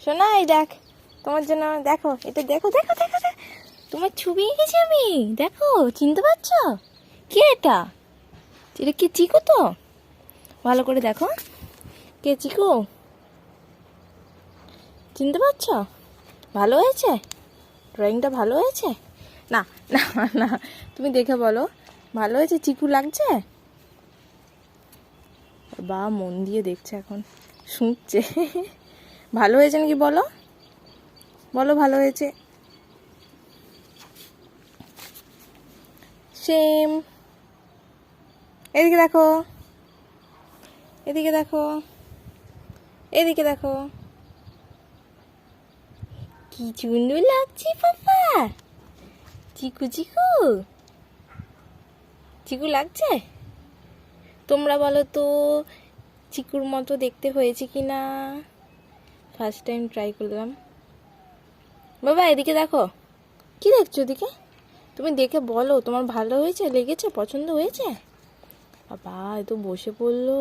শোনা, এই দেখ তোমার জন্য, দেখো এটা, দেখো দেখো দেখো দেখো, তোমার ছবি এঁকেছি আমি, দেখো চিনতে পারছো? কে এটা? এটা কি চিকু? তো ভালো করে দেখো, কে চিকু? চিনতে পারছো? ভালো হয়েছে? ড্রয়িংটা ভালো হয়েছে? না না না, তুমি দেখে বলো ভালো হয়েছে? চিকু লাগছে? বা মন দিয়ে দেখছে, এখন শুনছে। ভালো হয়েছে নাকি বলো, বলো ভালো হয়েছে। সেম, এদিকে দেখো, এদিকে দেখো, এদিকে দেখো, কি সুন্দর লাগছে পাপা। চিকু চিকু, চিকু লাগছে? তোমরা বলো তো চিকুর মতো দেখতে হয়েছে কি না? ফার্স্ট টাইম ট্রাই করলাম। বাবা এদিকে দেখো, কি দেখছো ওদিকে? তুমি দেখে বলো তোমার ভালো হয়েছে, লেগেছে, পছন্দ হয়েছে? বাবা এ তো বসে পড়লো।